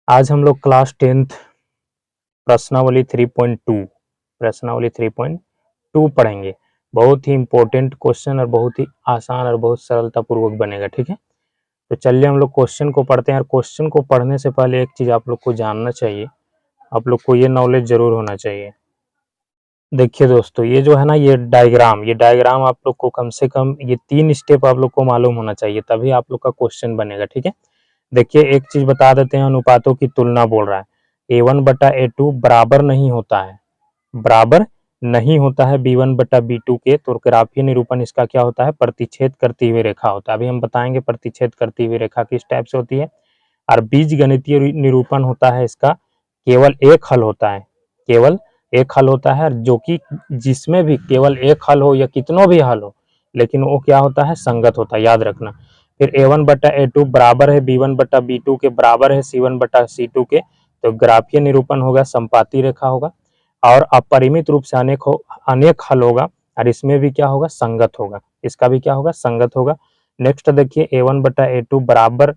आज हम लोग क्लास 10th प्रश्नावली 3.2 पढ़ेंगे। बहुत ही इंपॉर्टेंट क्वेश्चन और बहुत ही आसान और बहुत सरलता पूर्वक बनेगा। ठीक है, तो चलिए हम लोग क्वेश्चन को पढ़ते हैं। और क्वेश्चन को पढ़ने से पहले एक चीज आप लोग को जानना चाहिए, आप लोग को ये नॉलेज जरूर होना चाहिए। देखिए दोस्तों, ये जो है ना, ये डायग्राम आप लोग को कम से कम ये 3 स्टेप आप लोग को मालूम होना चाहिए, तभी आप लोग का क्वेश्चन बनेगा। ठीक है, देखिए एक चीज बता देते हैं, अनुपातों की तुलना बोल रहा है। A1/A2 बराबर नहीं होता है, बराबर नहीं होता है B1/B2 के। तो ग्राफीय निरूपण इसका क्या होता है? प्रतिच्छेद करती हुई रेखा होता है। अभी हम बताएंगे प्रतिच्छेद करती हुई रेखा किस टाइप से होती है। और बीज गणितीय निरूपण होता है इसका, केवल एक हल होता है, केवल एक हल होता है, जो कि जिसमें भी केवल एक हल हो या कितनों भी हल हो, लेकिन वो क्या होता है? संगत होता है, याद रखना। फिर A1/A2 बराबर है B1/B2 के, बराबर है C1/C2 के। तो ग्राफीय निरूपण होगा, संपाती रेखा होगा, और अपरिमित रूप से अनेक हल होगा, और इसमें भी क्या होगा? संगत होगा, इसका भी क्या होगा? संगत होगा। नेक्स्ट देखिए, A1/A2 बराबर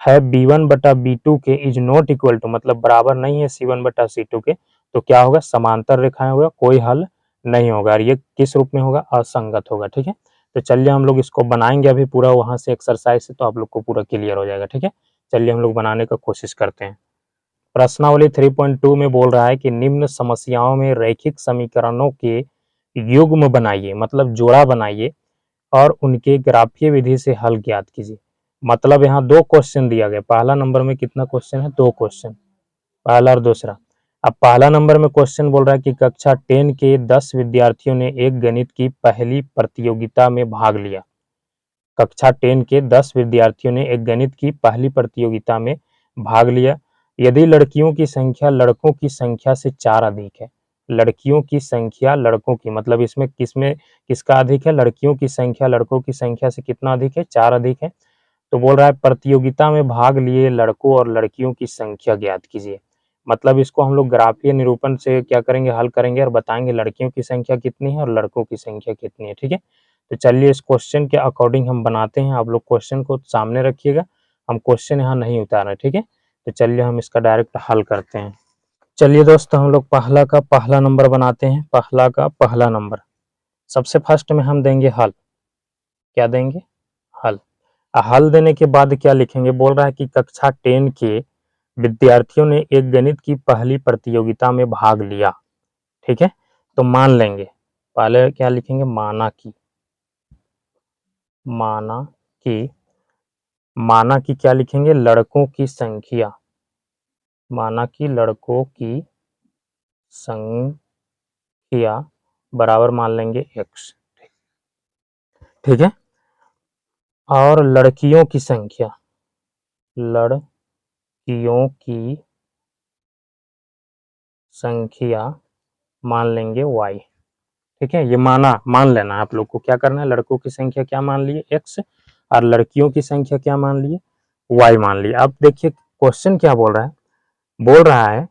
है B1/B2 के, इज नॉट इक्वल टू, मतलब बराबर नहीं है C1/C2 के, तो क्या होगा? समांतर रेखाएं होगा, कोई हल नहीं होगा। और ये किस रूप में होगा? असंगत होगा। ठीक है, तो चलिए हम लोग इसको बनाएंगे अभी पूरा वहां से एक्सरसाइज से, तो आप लोग को पूरा क्लियर हो जाएगा। ठीक है, चलिए हम लोग बनाने का कोशिश करते हैं। प्रश्नावली 3.2 में बोल रहा है कि निम्न समस्याओं में रैखिक समीकरणों के युग्म बनाइए, मतलब जोड़ा बनाइए, और उनके ग्राफीय विधि से हल ज्ञात कीजिए। मतलब यहाँ 2 क्वेश्चन दिया गया। पहला नंबर में कितना क्वेश्चन है? 2 क्वेश्चन, पहला और दूसरा। अब पहला नंबर में क्वेश्चन बोल रहा है कि कक्षा 10 के 10 विद्यार्थियों ने एक गणित की पहली प्रतियोगिता में भाग लिया। कक्षा 10 के 10 विद्यार्थियों ने एक गणित की पहली प्रतियोगिता में भाग लिया। यदि लड़कियों की संख्या लड़कों की संख्या से 4 अधिक है, लड़कियों की संख्या लड़कों की, मतलब इसमें किसका अधिक है? लड़कियों की संख्या लड़कों की संख्या से कितना अधिक है? 4 अधिक है। तो बोल रहा है प्रतियोगिता में भाग लिए लड़कों और लड़कियों की संख्या ज्ञात कीजिए। मतलब इसको हम लोग ग्राफीय निरूपण से क्या करेंगे? हल करेंगे और बताएंगे लड़कियों की संख्या कितनी है और लड़कों की संख्या कितनी है। ठीक है, तो चलिए इस क्वेश्चन के अकॉर्डिंग हम बनाते हैं। आप लोग क्वेश्चन को सामने रखिएगा, हम क्वेश्चन यहाँ नहीं उतार रहे। ठीक है, तो चलिए हम इसका डायरेक्ट हल करते हैं। चलिए दोस्तों, हम लोग पहला का पहला नंबर बनाते हैं। पहला का पहला नंबर, सबसे फर्स्ट में हम देंगे हल। क्या देंगे? हल। हल देने के बाद क्या लिखेंगे? बोल रहा है कि कक्षा 10 के विद्यार्थियों ने एक गणित की पहली प्रतियोगिता में भाग लिया। ठीक है, तो मान लेंगे, पहले क्या लिखेंगे? माना कि, माना कि, माना कि क्या लिखेंगे? लड़कों की संख्या, माना कि लड़कों की संख्या बराबर मान लेंगे x। ठीक है, और लड़कियों की संख्या, लड़कियों की संख्या मान लेंगे y। ठीक है, ये मान लेना है आप लोग को। क्या करना है? लड़कों की संख्या क्या मान लिए? x, और लड़कियों की संख्या क्या मान लिए? y मान लिए। अब देखिए क्वेश्चन क्या बोल रहा है। बोल रहा है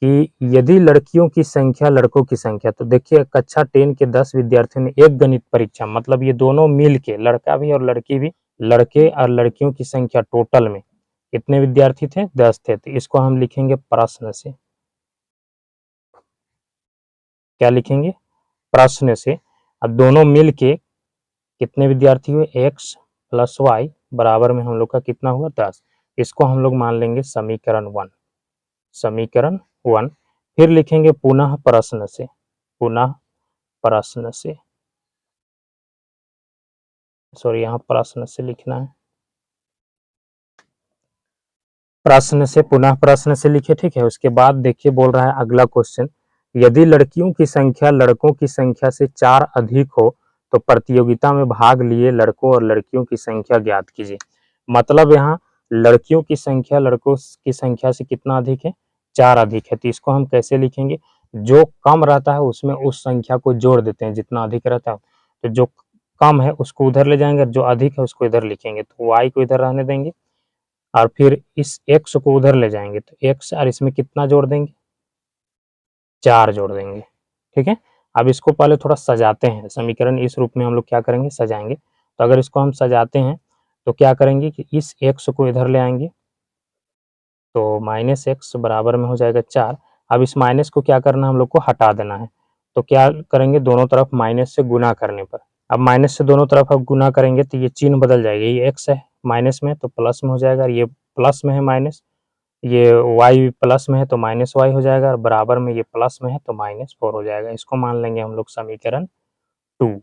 कि यदि लड़कियों की संख्या लड़कों की संख्या, तो देखिए कक्षा 10 के 10 विद्यार्थियों ने एक गणित परीक्षा, मतलब ये दोनों मिल के, लड़का भी और लड़की भी, लड़के और लड़कियों की संख्या टोटल में कितने विद्यार्थी थे? 10 थे। तो इसको हम लिखेंगे प्रश्न से। क्या लिखेंगे? प्रश्न से। अब दोनों मिल के कितने विद्यार्थी हुए? x प्लस वाई बराबर में हम लोग का कितना हुआ? 10। इसको हम लोग मान लेंगे समीकरण 1, समीकरण 1। फिर लिखेंगे पुनः प्रश्न से, पुनः प्रश्न से, सॉरी यहाँ प्रश्न से लिखना है, प्रश्न से, पुनः प्रश्न से लिखे। ठीक है, उसके बाद देखिए बोल रहा है अगला क्वेश्चन, यदि लड़कियों की संख्या लड़कों की संख्या से 4 अधिक हो तो प्रतियोगिता में भाग लिए लड़कों और लड़कियों की संख्या ज्ञात कीजिए। मतलब यहाँ लड़कियों की संख्या लड़कों की संख्या से कितना अधिक है? 4 अधिक है। तो इसको हम कैसे लिखेंगे? जो कम रहता है उसमें उस संख्या को जोड़ देते हैं, जितना अधिक रहता है। तो जो कम है उसको उधर ले जाएंगे, जो अधिक है उसको इधर लिखेंगे। तो वाई को इधर रहने देंगे, और फिर इस x को उधर ले जाएंगे, तो x और इसमें कितना जोड़ देंगे? 4 जोड़ देंगे। ठीक है, अब इसको पहले थोड़ा सजाते हैं। समीकरण इस रूप में हम लोग क्या करेंगे? सजाएंगे। तो अगर इसको हम सजाते हैं तो क्या करेंगे कि इस x को इधर ले आएंगे, तो -x बराबर में हो जाएगा 4। अब इस माइनस को क्या करना है, हम लोग को हटा देना है। तो क्या करेंगे, दोनों तरफ माइनस से गुना करने पर, अब माइनस से दोनों तरफ अब गुना करेंगे तो ये चिन्ह बदल जाएगा, ये x है माइनस में तो प्लस में हो जाएगा, ये प्लस में है माइनस, ये y प्लस में है तो माइनस y हो जाएगा, और बराबर में ये प्लस में है तो -4 हो जाएगा। इसको मान लेंगे हम लोग समीकरण 2।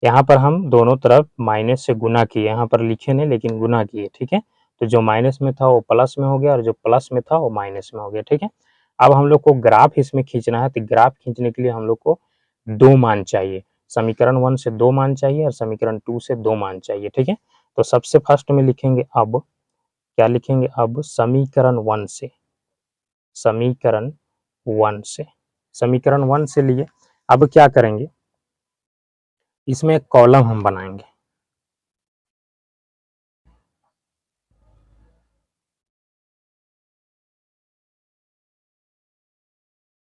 यहाँ पर हम दोनों तरफ माइनस से गुना किए, यहाँ पर लिखे नहीं लेकिन गुना किए, ठीक है। तो जो माइनस में था वो प्लस में हो गया और जो प्लस में था वो माइनस में हो गया, ठीक है। अब हम लोग को ग्राफ इसमें खींचना है, तो ग्राफ खींचने के लिए हम लोग को 2 मान चाहिए। समीकरण 1 से 2 मान चाहिए और समीकरण 2 से 2 मान चाहिए, ठीक है। तो सबसे फर्स्ट में लिखेंगे, अब क्या लिखेंगे, अब समीकरण 1 से, समीकरण 1 से, समीकरण 1 से लिए अब क्या करेंगे, इसमें एक कॉलम हम बनाएंगे।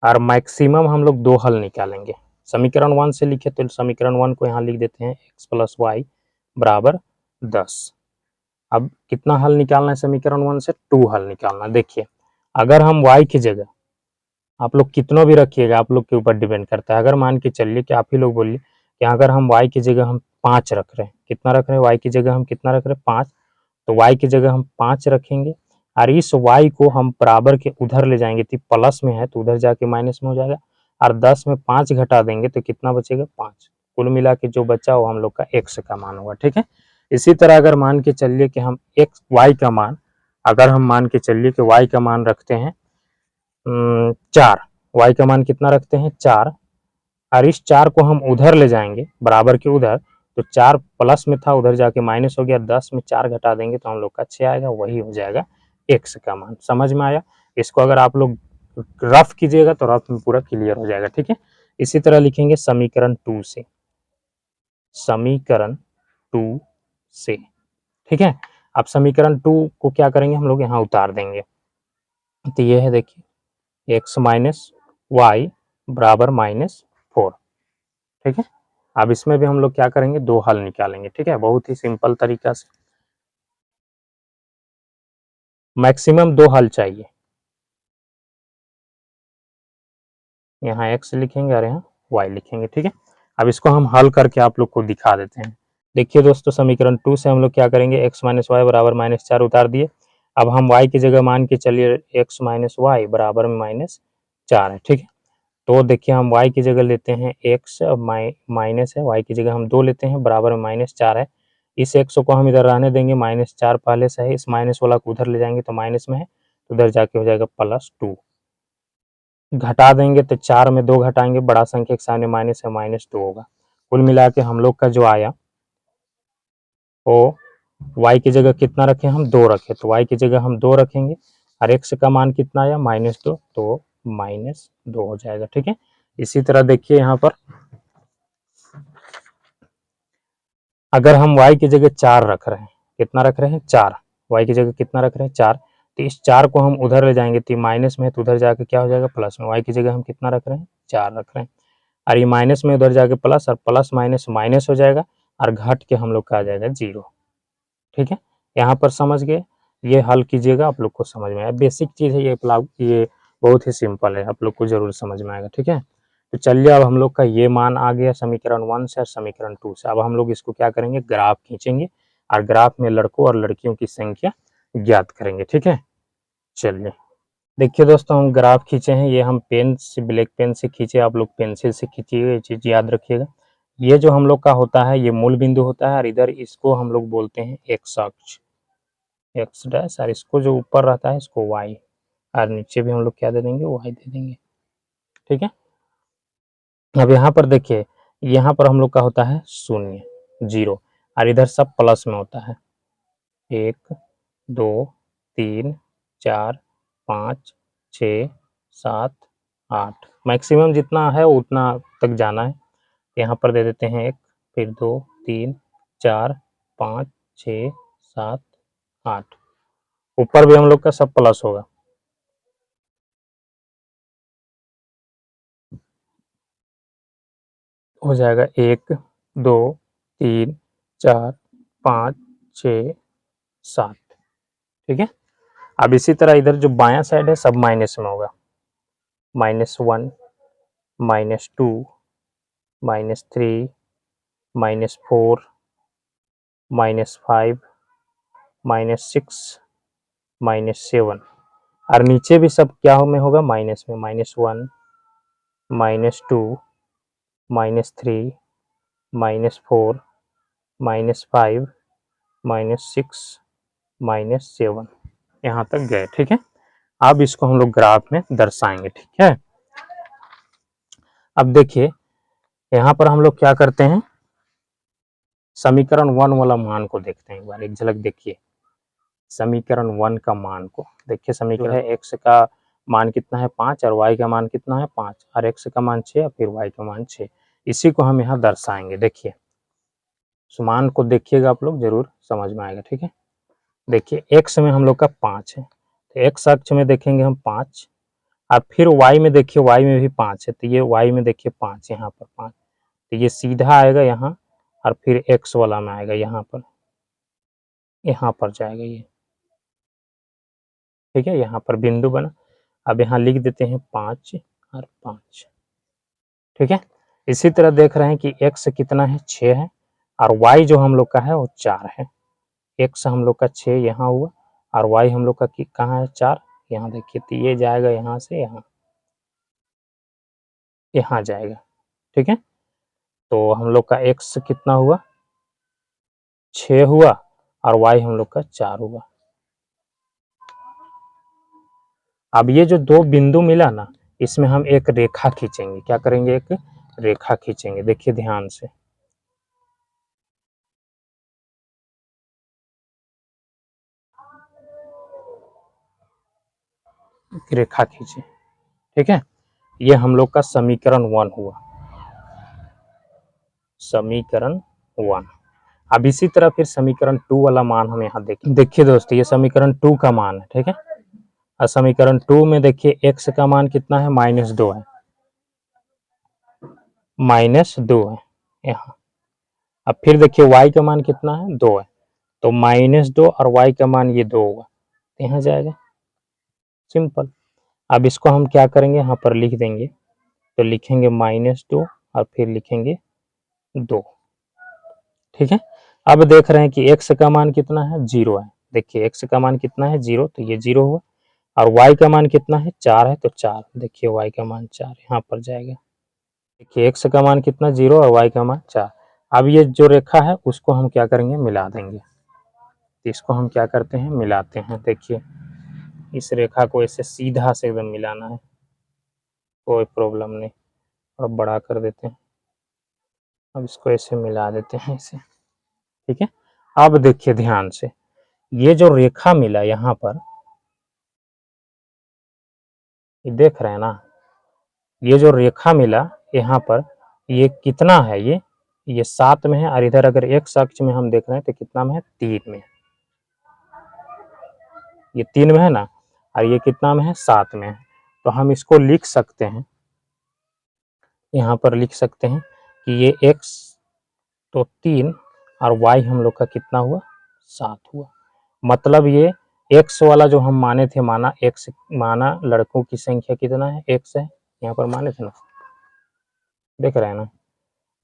और मैक्सिमम हम लोग 2 हल निकालेंगे। समीकरण 1 से लिखे तो समीकरण 1 को यहाँ लिख देते हैं x प्लस वाई बराबर 10। अब कितना हल निकालना है समीकरण 1 से, 2 हल निकालना है। देखिए अगर हम y की जगह, आप लोग कितनों भी रखिएगा, आप लोग के ऊपर डिपेंड करता है। अगर मान के चलिए कि आप ही लोग बोलिए कि अगर हम y की जगह हम 5 रख रहे हैं, कितना रख रहे हैं, y की जगह हम कितना रख रहे हैं 5, तो y की जगह हम 5 रखेंगे और इस y को हम बराबर के उधर ले जाएंगे, तो प्लस में है तो उधर जाके माइनस में हो जाएगा, और 10 में 5 घटा देंगे तो कितना बचेगा 5। कुल मिला के जो बचा वो हम लोग का x का मान होगा, ठीक है। इसी तरह अगर मान के चलिए कि हम x y का मान, अगर हम मान के चलिए कि y का मान रखते हैं 4, y का मान कितना रखते हैं 4, और इस 4 को हम उधर ले जाएंगे बराबर के उधर, तो 4 प्लस में था उधर जाके माइनस हो गया, 10 में 4 घटा देंगे तो हम लोग का 6 आएगा, वही हो जाएगा x का मान। समझ में आया। इसको अगर आप लोग रफ कीजिएगा तो रफ में पूरा क्लियर हो जाएगा, ठीक है। इसी तरह लिखेंगे समीकरण 2 से, समीकरण 2 से, ठीक है। अब समीकरण 2 को क्या करेंगे, हम लोग यहाँ उतार देंगे, तो ये है देखिए x माइनस वाई बराबर -4, ठीक है। अब इसमें भी हम लोग क्या करेंगे, 2 हल निकालेंगे, ठीक है, बहुत ही सिंपल तरीका से। मैक्सिमम 2 हल चाहिए, यहाँ x लिखेंगे और यहाँ y लिखेंगे, ठीक है। अब इसको हम हल करके आप लोग को दिखा देते हैं। देखिए दोस्तों समीकरण 2 से हम लोग क्या करेंगे, x माइनस वाई बराबर -4 उतार दिए। अब हम y की जगह मान के चलिए x माइनस वाई बराबर में -4 है, ठीक है। तो देखिए हम y की जगह लेते हैं x, माइनस है, y की जगह हम 2 लेते हैं बराबर में -4 है। इस x को हम इधर रहने देंगे, -4 पहले से है, इस माइनस वाला को उधर ले जाएंगे तो माइनस में है, तो उधर जाके हो जाएगा +2। घटा देंगे तो 4 में 2 घटाएंगे, बड़ा संख्या के सामने माइनस है, -2 होगा। कुल मिला के हम लोग का जो आया वो y की जगह कितना रखें, हम 2 रखें, तो y की जगह हम 2 रखेंगे और x का मान कितना आया -2, तो -2 हो जाएगा, ठीक है। इसी तरह देखिए यहाँ पर अगर हम y की जगह 4 रख रहे हैं, कितना रख रहे हैं 4, y की जगह कितना रख रहे हैं 4, तो इस 4 को हम उधर ले जाएंगे, तो माइनस में है तो उधर जाके क्या हो जाएगा प्लस में, y की जगह हम कितना रख रहे हैं 4 रख रहे हैं, और ये माइनस में उधर जाके प्लस, और प्लस माइनस माइनस हो जाएगा और घट के हम लोग का आ जाएगा 0, ठीक है। यहाँ पर समझ गए, ये हल कीजिएगा, आप लोग को समझ में आया। बेसिक चीज़ है ये बहुत ही सिंपल है, आप लोग को जरूर समझ में आएगा, ठीक है। तो चलिए अब हम लोग का ये मान आ गया समीकरण 1 से और समीकरण 2 से। अब हम लोग इसको क्या करेंगे, ग्राफ खींचेंगे और ग्राफ में लड़कों और लड़कियों की संख्या ज्ञात करेंगे, ठीक है। चलिए देखिए दोस्तों हम ग्राफ खींचे हैं, ये हम पेन से, ब्लैक पेन से खींचे, आप लोग पेंसिल से खींचिएगा, ये चीज़ याद रखिएगा। ये जो हम लोग का होता है ये मूल बिंदु होता है, और इधर इसको हम लोग बोलते हैं एक्स अक्ष, एक्स डैश, और इसको जो ऊपर रहता है इसको वाई, और नीचे भी हम लोग क्या दे देंगे, वाई दे देंगे, ठीक है। अब यहाँ पर देखिए, यहाँ पर हम लोग का होता है 0, 0, और इधर सब प्लस में होता है 1 2 3 4 5 6 7 8, मैक्सिमम जितना है उतना तक जाना है। यहाँ पर दे देते हैं 1, फिर 2 3 4 5 6 7 8, ऊपर भी हम लोग का सब प्लस होगा। हो जाएगा 1 2 3 4 5 6 7, ठीक है। अब इसी तरह इधर जो बायां साइड है सब माइनस में होगा, -1, -2, -3, -4, -5, -6, -7 और नीचे भी सब क्या में होगा, माइनस में, -1, -2, -3, -4, -5, -6, -7 यहाँ तक गए। ठीक है, अब इसको हम लोग ग्राफ में दर्शाएंगे। ठीक है, अब देखिए यहाँ पर हम लोग क्या करते हैं, समीकरण 1 वाला मान को देखते हैं एक बार, एक झलक देखिए समीकरण 1 का मान को देखिए। समीकरण है x का मान कितना है 5 और y का मान कितना है 5 और x का मान 6 और फिर y का मान 6। इसी को हम यहाँ दर्शाएंगे। देखिए मान को देखिएगा आप लोग, जरूर समझ में आएगा। ठीक है, देखिए x में हम लोग का 5 है तो x अक्ष में देखेंगे हम 5 और फिर y में देखिए, y में भी 5 है तो ये y में देखिए 5, यहाँ पर 5 तो ये सीधा आएगा यहाँ और फिर x वाला में आएगा यहाँ पर जाएगा ये। ठीक है, यहाँ पर बिंदु बना, अब यहाँ लिख देते हैं 5 और 5। ठीक है, इसी तरह देख रहे हैं कि x कितना है 6 है और y जो हम लोग का है वो 4 है। x हम लोग का 6 यहाँ हुआ और y हम लोग का कहाँ है 4, यहाँ देखिए तो ये जाएगा यहाँ से यहाँ जाएगा। ठीक है, तो हम लोग का x कितना हुआ 6 हुआ और y हम लोग का 4 हुआ। अब ये जो दो बिंदु मिला ना, इसमें हम एक रेखा खींचेंगे। क्या करेंगे, एक रेखा खींचेंगे। देखिए ध्यान से, रेखा खींचे। ठीक है, ये हम लोग का समीकरण 1 हुआ, समीकरण 1। अब इसी तरह फिर समीकरण 2 वाला मान हम यहाँ देखें। देखिए दोस्तों ये समीकरण 2 का मान है। ठीक है, और समीकरण 2 में देखिए x का मान कितना है -2 है, -2 है यहाँ। अब फिर देखिए y का मान कितना है 2 है तो -2 और y का मान ये 2 होगा, यहाँ जाएगा, सिंपल। अब इसको हम क्या करेंगे, यहाँ पर लिख देंगे तो लिखेंगे -2 और फिर लिखेंगे 2। ठीक है, अब देख रहे हैं कि x का मान कितना है 0 है। देखिए x का मान कितना है 0 तो ये 0 हुआ और y का मान कितना है 4 है तो 4। देखिए y का मान 4 यहाँ पर जाएगा। देखिए x का मान कितना 0 और y का मान 4। अब ये जो रेखा है उसको हम क्या करेंगे, मिला देंगे। इसको हम क्या करते हैं, मिलाते हैं। देखिए इस रेखा को ऐसे सीधा से एकदम मिलाना है, कोई प्रॉब्लम नहीं। और बड़ा कर देते हैं, अब इसको ऐसे मिला देते हैं इसे। ठीक है, अब देखिए ध्यान से, ये जो रेखा मिला यहाँ पर, ये देख रहे हैं ना, ये जो रेखा मिला यहाँ पर ये कितना है, ये 7 में है और इधर अगर x अक्ष में हम देख रहे हैं तो कितना में है 3 में, ये 3 में है ना और ये कितना में है 7 में है। तो हम इसको लिख सकते हैं, यहाँ पर लिख सकते हैं कि ये x तो 3 और y हम लोग का कितना हुआ 7 हुआ। मतलब ये x वाला जो हम माने थे, माना लड़कों की संख्या कितना है x है, यहाँ पर माने थे ना, देख रहे हैं ना,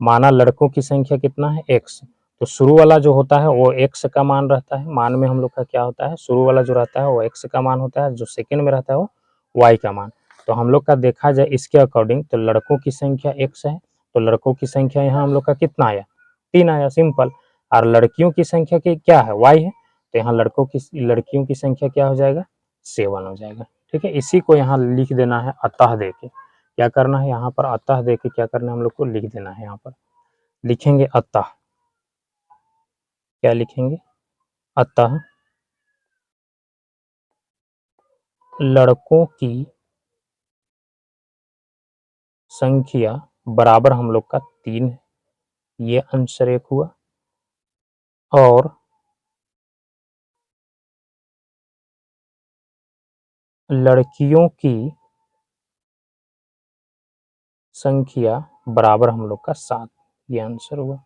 माना लड़कों की संख्या कितना है x। तो शुरू वाला जो होता है वो x का मान रहता है, मान में हम लोग का क्या होता है, शुरू वाला जो रहता है वो x का मान होता है, जो सेकंड में रहता है वो y का मान। तो हम लोग का देखा जाए इसके अकॉर्डिंग तो लड़कों की संख्या x है तो लड़कों की संख्या यहाँ हम लोग का कितना आया 3 आया, सिंपल। और लड़कियों की संख्या की क्या है y है तो यहाँ लड़कियों की संख्या क्या हो जाएगा 7 हो जाएगा। ठीक है, इसी को यहाँ लिख देना है अतः दे के। क्या करना है, यहाँ पर अतः दे के क्या करना है, हम लोग को लिख देना है। यहाँ पर लिखेंगे अतः, क्या लिखेंगे, अतः लड़कों की संख्या बराबर हम लोग का 3 है, ये आंसर एक हुआ। और लड़कियों की संख्या बराबर हम लोग का 7, ये आंसर हुआ।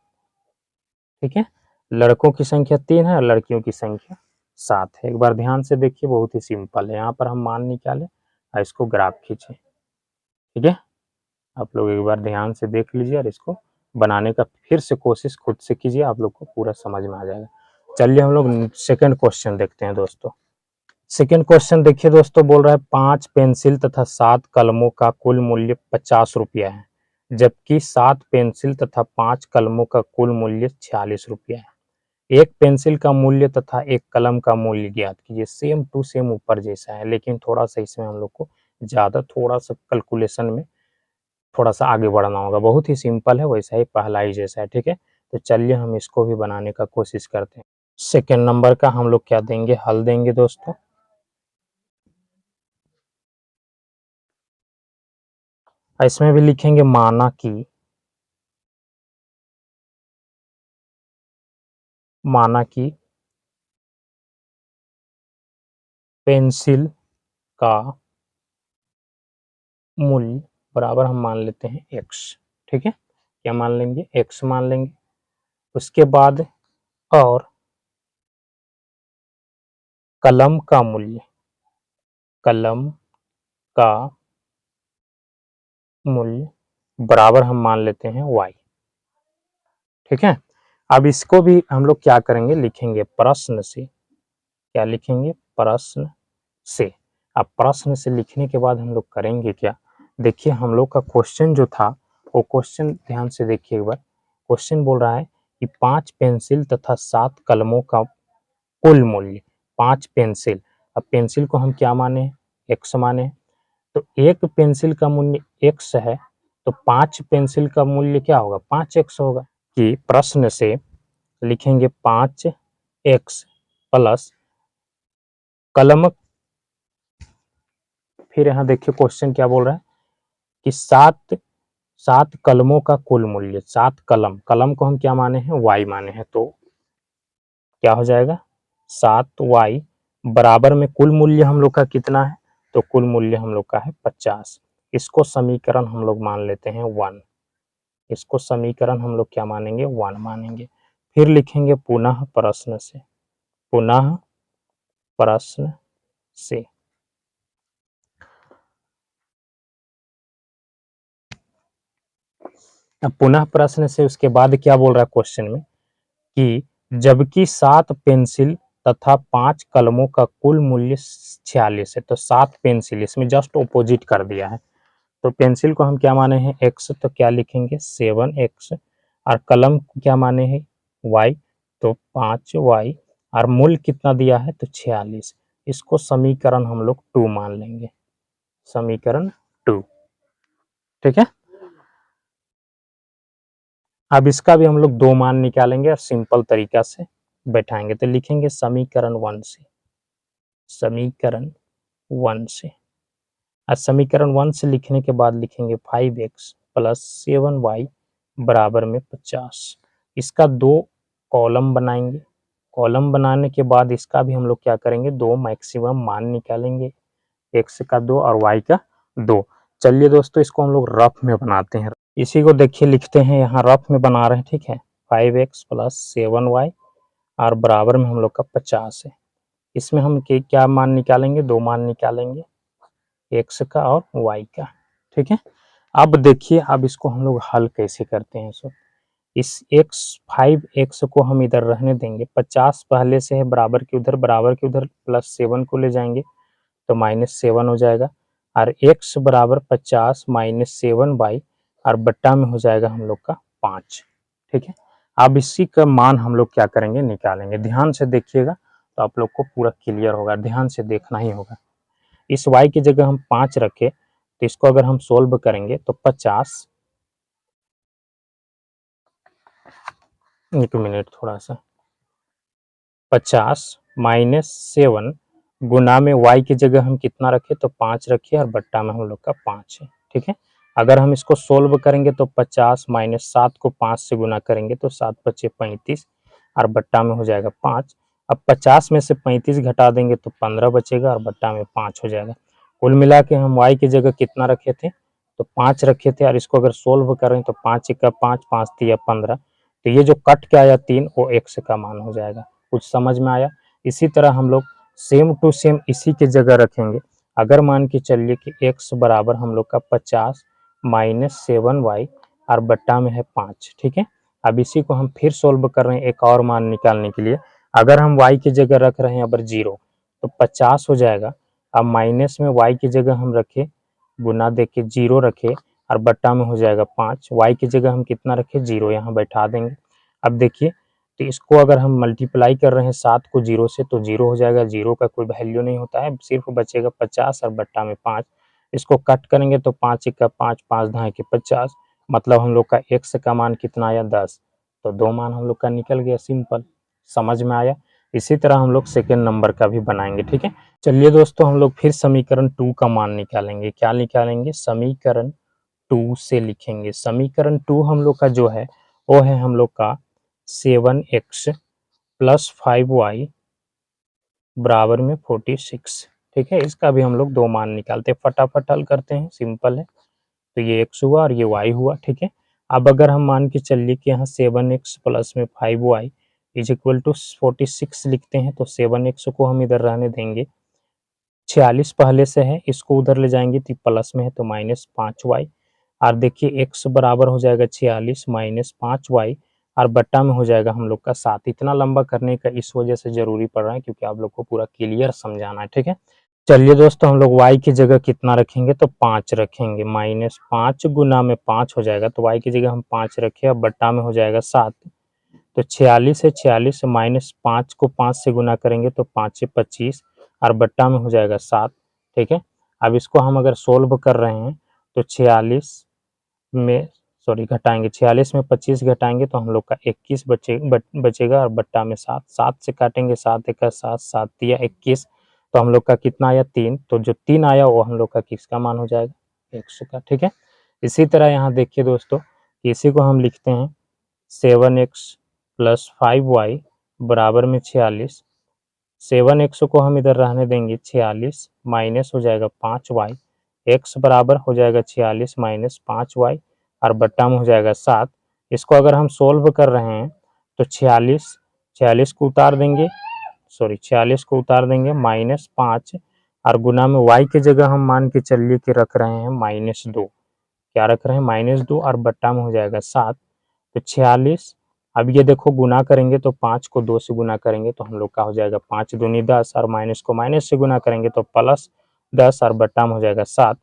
ठीक है, लड़कों की संख्या 3 है और लड़कियों की संख्या 7 है। एक बार ध्यान से देखिए, बहुत ही सिंपल है। यहाँ पर हम मान निकाले और इसको ग्राफ खींचे, ठीक है। आप लोग एक बार ध्यान से देख लीजिए और इसको बनाने का फिर से कोशिश खुद से कीजिए, आप लोग को पूरा समझ में आ जाएगा। चलिए हम लोग सेकंड क्वेश्चन देखते हैं दोस्तों। सेकंड क्वेश्चन देखिए दोस्तों, बोल रहा है 5 पेंसिल तथा 7 कलमों का कुल मूल्य 50 रुपया है, जबकि 7 पेंसिल तथा 5 कलमों का कुल मूल्य 46 रुपया है। एक पेंसिल का मूल्य तथा एक कलम का मूल्य ज्ञात कीजिए। सेम टू सेम ऊपर जैसा है, लेकिन थोड़ा सा इसमें हम लोग को ज़्यादा थोड़ा सा कैलकुलेशन में थोड़ा सा आगे बढ़ना होगा। बहुत ही सिंपल है, वैसा ही पहला ही जैसा है, ठीक है। तो चलिए हम इसको भी बनाने का कोशिश करते हैं। सेकेंड नंबर का हम लोग क्या देंगे, हल देंगे दोस्तों। इसमें भी लिखेंगे माना कि पेंसिल का मूल्य बराबर हम मान लेते हैं x, ठीक है। क्या मान लेंगे, x मान लेंगे। उसके बाद और कलम का मूल्य बराबर हम मान लेते हैं y, ठीक है। अब इसको भी हम लोग क्या करेंगे, लिखेंगे प्रश्न से। क्या लिखेंगे, प्रश्न से। अब प्रश्न से लिखने के बाद हम लोग करेंगे क्या, देखिए हम लोग का क्वेश्चन जो था वो क्वेश्चन ध्यान से देखिए एक बार। क्वेश्चन बोल रहा है कि 5 पेंसिल तथा 7 कलमों का कुल मूल्य। 5 पेंसिल, अब पेंसिल को हम क्या माने, x माने, तो एक पेंसिल का मूल्य x है, तो 5 पेंसिल का मूल्य क्या होगा, 5x होगा। कि प्रश्न से लिखेंगे 5x प्लस कलम, फिर यहाँ देखिए क्वेश्चन क्या बोल रहा है कि 7 कलमों का कुल मूल्य। 7 कलम को हम क्या माने हैं, y माने हैं, तो क्या हो जाएगा 7y बराबर में कुल मूल्य हम लोग का कितना है, तो कुल मूल्य हम लोग का है 50। इसको समीकरण हम लोग मान लेते हैं 1। इसको समीकरण हम लोग क्या मानेंगे, 1 मानेंगे। फिर लिखेंगे पुनः प्रश्न से, पुनः प्रश्न से। अब पुनः प्रश्न से उसके बाद क्या बोल रहा है क्वेश्चन में कि जबकि 7 पेंसिल तथा 5 कलमों का कुल मूल्य 46 है, तो 7 पेंसिल, इसमें जस्ट ऑपोजिट कर दिया है। तो पेंसिल को हम क्या माने हैं x, तो क्या लिखेंगे 7x, और कलम को क्या माने हैं y, तो 5y, और मूल्य कितना दिया है तो 46। इसको समीकरण हम लोग 2 मान लेंगे, समीकरण 2, ठीक है। अब इसका भी हम लोग 2 मान निकालेंगे और सिंपल तरीका से बैठाएंगे। तो लिखेंगे समीकरण 1 से, समीकरण 1 से। और समीकरण 1 से लिखने के बाद लिखेंगे 5x प्लस 7y बराबर में 50। इसका 2 कॉलम बनाएंगे। कॉलम बनाने के बाद इसका भी हम लोग क्या करेंगे, 2 मैक्सिमम मान निकालेंगे, x का 2 और y का 2। चलिए दोस्तों इसको हम लोग रफ में बनाते हैं। इसी को देखिए लिखते हैं, यहाँ रफ में बना रहे हैं, ठीक है। 5x प्लस 7y और बराबर में हम लोग का 50 है। इसमें हम क्या मान निकालेंगे, 2 मान निकालेंगे, x का और y का, ठीक है। अब देखिए, अब इसको हम लोग हल कैसे करते हैं। सो इस 5x को हम इधर रहने देंगे, 50 पहले से है बराबर के उधर, बराबर के उधर प्लस 7 को ले जाएंगे तो -7 हो जाएगा, और x बराबर 50 -7y और बट्टा में हो जाएगा हम लोग का 5, ठीक है। अब इसी का मान हम लोग क्या करेंगे, निकालेंगे। ध्यान से देखिएगा तो आप लोग को पूरा क्लियर होगा, ध्यान से देखना ही होगा। इस y की जगह हम 5 रखे, तो इसको अगर हम सोल्व करेंगे तो 50, एक मिनट थोड़ा सा, 50 -7 गुना में y की जगह हम कितना रखे, तो 5 रखे और बट्टा में हम लोग का 5 है, ठीक है। अगर हम इसको सोल्व करेंगे तो 50 -7 को 5 से गुना करेंगे तो 7 बचे 35 और बट्टा में हो जाएगा 5। अब 50 में से 35 घटा देंगे तो 15 बचेगा और बट्टा में 5 हो जाएगा। कुल मिला के हम y की जगह कितना रखे थे, तो 5 रखे थे, और इसको अगर सोल्व करें तो 5 का 5, 5 3 15, तो ये जो कट के आया 3 वो x का मान हो जाएगा। कुछ समझ में आया। इसी तरह हम लोग सेम टू सेम इसी के जगह रखेंगे। अगर मान के चलिए कि x बराबर हम लोग का 50 माइनस 7y और बट्टा में है 5, ठीक है। अब इसी को हम फिर सोल्व कर रहे हैं एक और मान निकालने के लिए। अगर हम y की जगह रख रहे हैं अगर 0 तो 50 हो जाएगा। अब माइनस में y की जगह हम रखे, गुना देके 0 रखे और बट्टा में हो जाएगा 5। y की जगह हम कितना रखे 0, यहाँ बैठा देंगे। अब देखिए तो इसको अगर हम मल्टीप्लाई कर रहे हैं 7 को 0 से तो 0 हो जाएगा, 0 का कोई वैल्यू नहीं होता है, सिर्फ बचेगा 50 और बट्टा में 5। इसको कट करेंगे तो 5 1 5, 5 2 के 50, मतलब हम लोग का x का मान कितना आया 10। तो 2 मान हम लोग का निकल गया, सिंपल, समझ में आया। इसी तरह हम लोग सेकेंड नंबर का भी बनाएंगे, ठीक है। चलिए दोस्तों हम लोग फिर समीकरण 2 का मान निकालेंगे। क्या निकालेंगे, समीकरण 2 से लिखेंगे। समीकरण 2 हम लोग का जो है वो है हम लोग का 7x प्लस 5y बराबर में 46, ठीक है। इसका भी हम लोग 2 मान निकालते हैं, फटाफट हल करते हैं, सिंपल है। तो ये x हुआ और ये y हुआ, ठीक है। अब अगर हम मान के चलिए कि यहाँ 7x प्लस में 5y इज इक्वल टू 46 लिखते हैं, तो 7x को हम इधर रहने देंगे, 46 पहले से है, इसको उधर ले जाएंगे तो प्लस में है तो माइनस 5y। और देखिए x बराबर हो जाएगा 46 माइनस 5y और बट्टा में हो जाएगा हम लोग का 7। इतना लंबा करने का इस वजह से जरूरी पड़ रहा है क्योंकि आप लोग को पूरा क्लियर समझाना है, ठीक है। चलिए दोस्तों हम लोग y की जगह कितना रखेंगे तो 5 रखेंगे, माइनस 5 गुना में 5 हो जाएगा, तो y की जगह हम 5 रखे, अब बट्टा में हो जाएगा 7। तो 46 है, 46 माइनस 5 को 5 से गुना करेंगे तो 5 से 25 और बट्टा में हो जाएगा 7, ठीक है। अब इसको हम अगर सोल्व कर रहे हैं तो 46 में घटाएंगे, 46 में 25 घटाएंगे तो हम लोग का 21 बचेगा और बट्टा में 7, 7 से काटेंगे, 7 1 7, 7 3 21, तो हम लोग का कितना आया 3। तो जो 3 आया वो हम लोग का किसका मान हो जाएगा 100 का, ठीक है। इसी तरह यहाँ देखिए दोस्तों, इसी को हम लिखते हैं 7x प्लस 5y बराबर में 46, 7x को हम इधर रहने देंगे 46 माइनस हो जाएगा 5y, x बराबर हो जाएगा 46 माइनस 5y और बट्टा में हो जाएगा 7। इसको अगर हम सोल्व कर रहे हैं तो 46 को उतार देंगे, 46 को उतार देंगे माइनस 5 और गुना में y की जगह हम मान के चलिए कि रख रहे हैं -2, क्या रख रहे हैं -2 और बट्टा में हो जाएगा 7। तो 46, अब ये देखो गुना करेंगे तो 5 को 2 से गुना करेंगे तो हम लोग का हो जाएगा 5 दूनी 10 और माइनस को माइनस से गुना करेंगे तो प्लस 10 और बट्टा में हो जाएगा 7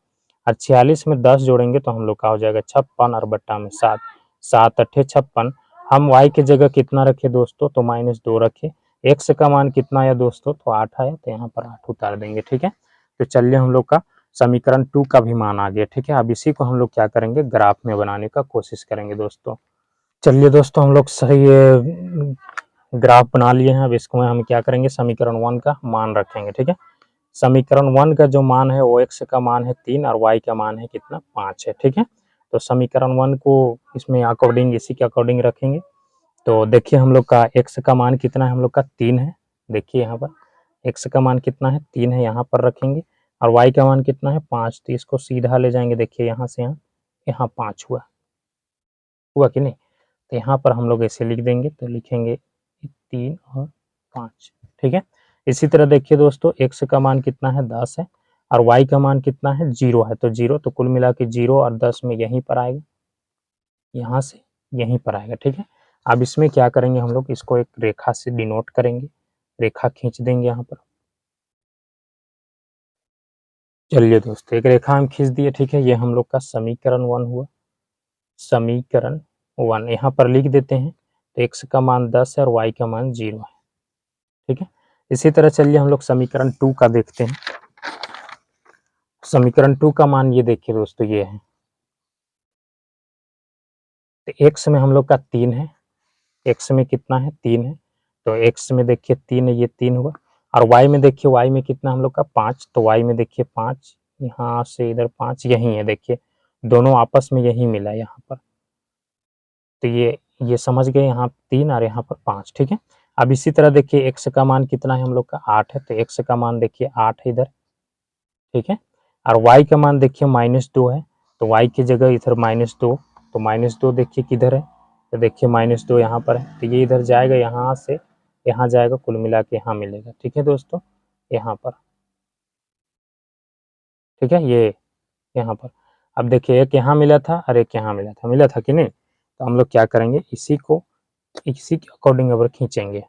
और 46 में 10 जोड़ेंगे तो हम लोग का हो जाएगा 56 और बट्टा में 7, 7 अट्ठे 56। हम y की जगह कितना रखे दोस्तों तो -2 रखे, x का मान कितना आया दोस्तों तो 8 आया, तो यहाँ पर 8 उतार देंगे, ठीक है। तो चलिए हम लोग का समीकरण 2 का भी मान आ गया, ठीक है। अब इसी को हम लोग क्या करेंगे ग्राफ में बनाने का कोशिश करेंगे दोस्तों। चलिए दोस्तों हम लोग सही ग्राफ बना लिए हैं। अब इसको हम क्या करेंगे समीकरण 1 का मान रखेंगे, ठीक है। समीकरण 1 का जो मान है वो x का मान है 3 और y का मान है कितना 5 है, ठीक है। तो समीकरण 1 को इसमें अकॉर्डिंग इसी के अकॉर्डिंग रखेंगे। तो देखिए हम लोग का x का मान कितना है, हम लोग का 3 है, देखिए यहाँ पर x का मान कितना है 3 है, यहाँ पर रखेंगे और y का मान कितना है 5, तो इसको सीधा ले जाएंगे, देखिए यहाँ से यहाँ 5 हुआ कि नहीं, तो यहाँ पर हम लोग ऐसे लिख देंगे, तो लिखेंगे 3 और 5, ठीक है। इसी तरह देखिए दोस्तों x का मान कितना है 10 है और y का मान कितना है 0 है, तो 0, तो कुल मिला के 0 और 10 में यहीं पर आएगा, यहाँ से यहीं पर आएगा, ठीक है। अब इसमें क्या करेंगे हम लोग, इसको एक रेखा से डिनोट करेंगे, रेखा खींच देंगे यहाँ पर। चलिए दोस्तों एक रेखा हम खींच दिए, ठीक है। ये हम लोग का समीकरण 1 हुआ, समीकरण 1 यहाँ पर लिख देते हैं। तो x का मान 10 है और y का मान 0 है, ठीक है। इसी तरह चलिए हम लोग समीकरण 2 का देखते हैं। समीकरण 2 का मान ये देखिए दोस्तों, ये है, तो x में हम लोग का 3 है, x में कितना है 3 है, तो x में देखिए 3 है, ये 3 हुआ और y में देखिए y में कितना हम लोग का 5, तो y में देखिए 5, यहाँ से इधर 5 यही है, देखिए दोनों आपस में यही मिला यहाँ पर, तो ये समझ गए, यहाँ 3 और यहाँ पर 5, ठीक है। अब इसी तरह देखिए x का मान कितना है हम लोग का 8 है, तो x का मान देखिए 8 है इधर, ठीक है। और y का मान देखिए -2 है, तो y की जगह इधर -2, तो -2 देखिए किधर है, तो देखिए -2 यहाँ पर है, तो ये इधर जाएगा यहाँ से यहाँ जाएगा, कुल मिला के यहाँ मिलेगा। ठीक है दोस्तों, यहाँ पर, ठीक है, ये यहाँ पर। अब देखिए एक यहाँ मिला था और एक यहाँ मिला था कि नहीं, तो हम लोग क्या करेंगे, इसी को इसी के अकॉर्डिंग अब खींचेंगे।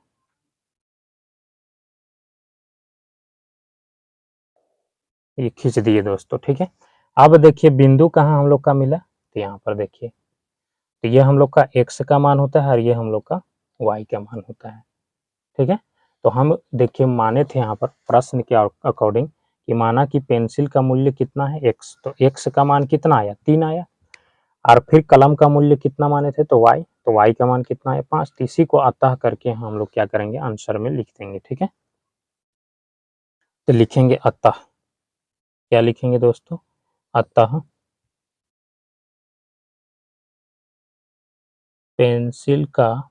ये खींच दिए दोस्तों, ठीक है। अब देखिए बिंदु कहाँ हम लोग का मिला, तो यहाँ पर देखिए, तो ये हम लोग का x का मान होता है और ये हम लोग का y का मान होता है। ठीक है, तो हम देखिए माने थे यहाँ पर प्रश्न के अकॉर्डिंग कि माना कि पेंसिल का मूल्य कितना है x, तो x का मान कितना आया, 3 आया। और फिर कलम का मूल्य कितना माने थे, तो y, तो y का मान कितना है, 5। तो इसी को अतः करके हम लोग क्या करेंगे, आंसर में लिख देंगे। ठीक है, तो लिखेंगे अतः, क्या लिखेंगे दोस्तों, अतः पेंसिल का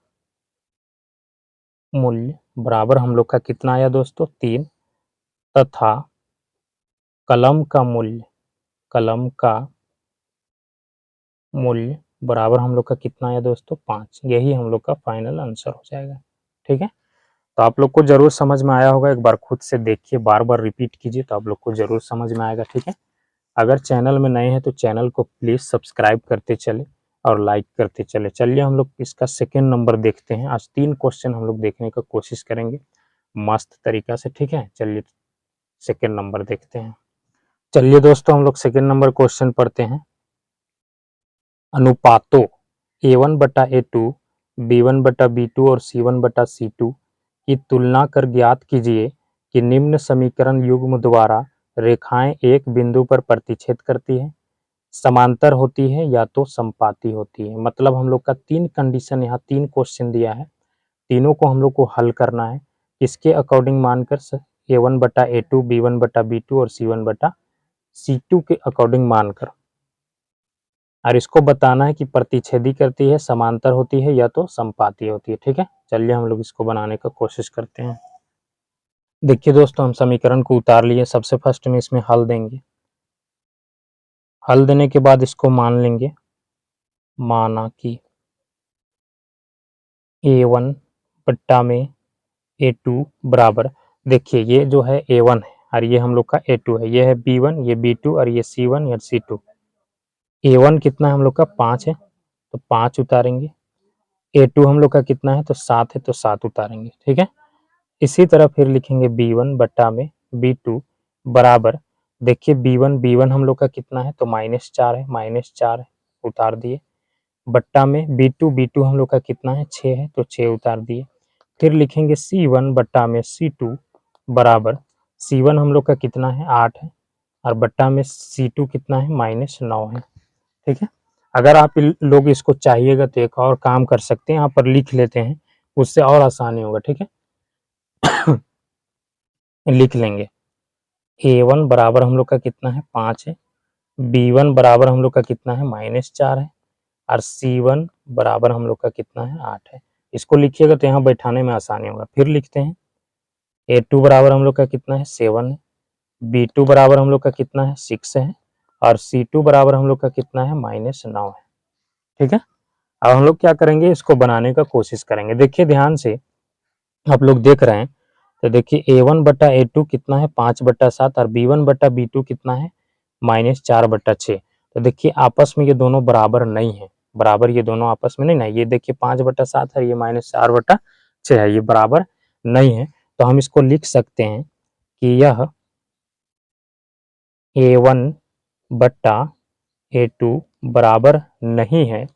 मूल्य बराबर हम लोग का कितना आया दोस्तों, 3, तथा कलम का मूल्य बराबर हम लोग का कितना आया दोस्तों, 5। यही हम लोग का फाइनल आंसर हो जाएगा। ठीक है, तो आप लोग को जरूर समझ में आया होगा, एक बार खुद से देखिए, बार बार रिपीट कीजिए तो आप लोग को जरूर समझ में आएगा। ठीक है, अगर चैनल में नए हैं तो चैनल को प्लीज सब्सक्राइब करते चले और लाइक करते चले। चलिए हम लोग इसका सेकेंड नंबर देखते हैं। आज 3 क्वेश्चन हम लोग देखने का कोशिश करेंगे मस्त तरीका से। ठीक है, चलिए सेकेंड नंबर देखते हैं। चलिए दोस्तों हम लोग सेकेंड नंबर क्वेश्चन पढ़ते हैं। अनुपातों A1/A2, B1/B2 और C1/C2 की तुलना कर ज्ञात कीजिए कि निम्न समीकरण युग्म द्वारा रेखाएं एक बिंदु पर प्रतिच्छेद करती है, समांतर होती है या तो संपाती होती है। मतलब हम लोग का 3 कंडीशन, यहाँ 3 क्वेश्चन दिया है, तीनों को हम लोग को हल करना है। इसके अकॉर्डिंग मानकर A1/A2, B1/B2 और C1/C2 के अकॉर्डिंग मानकर, और इसको बताना है कि प्रतिच्छेदी करती है, समांतर होती है या तो संपाती होती है। ठीक है, चलिए हम लोग इसको बनाने का कोशिश करते हैं। देखिए दोस्तों हम समीकरण को उतार लिए। सबसे फर्स्ट में इसमें हल देंगे, हल देने के बाद इसको मान लेंगे, माना कि A1 में A2 बराबर, देखिए ये जो है A1 है और ये हम लोग का A2 है, ये है B1, ये B2 और ये C1 या C2। A1 कितना है हम लोग का 5 है, तो 5 उतारेंगे। A2 हम लोग का कितना है, तो 7 है, तो 7 उतारेंगे। ठीक है, इसी तरह फिर लिखेंगे B1 में B2 बराबर, देखिए B1 हम लोग का कितना है, तो -4 है, -4 है, उतार दिए। बट्टा में B2 हम लोग का कितना है, 6 है, तो 6 उतार दिए। फिर लिखेंगे C1 में C2 बराबर, C1 हम लोग का कितना है, 8 है, और बट्टा में C2 कितना है, -9 है। ठीक है, अगर आप लोग इसको चाहिएगा तो एक और काम कर सकते हैं, यहाँ पर लिख लेते हैं, उससे और आसानी होगा। ठीक है, लिख लेंगे A1 बराबर हम लोग का कितना है, 5 है, B1 बराबर हम लोग का कितना है, -4 है, और C1 बराबर हम लोग का कितना है, 8 है। इसको लिखिएगा तो यहाँ बैठाने में आसानी होगा। फिर लिखते हैं A2 बराबर हम लोग का कितना है, 7 है, B2 बराबर हम लोग का कितना है, 6 है, और C2 बराबर हम लोग का कितना है, -9 है। ठीक है, अब हम लोग क्या करेंगे, इसको बनाने का कोशिश करेंगे। देखिए ध्यान से आप लोग देख रहे हैं, तो देखिए A1/A2 कितना है, 5/7, और B1/B2 कितना है, -4/6। तो देखिए आपस में ये दोनों बराबर नहीं है, बराबर ये दोनों आपस में नहीं ना, ये देखिए 5/7 है, ये -4/6 है, ये बराबर नहीं है। तो हम इसको लिख सकते हैं कि यह A1/A2 बराबर नहीं है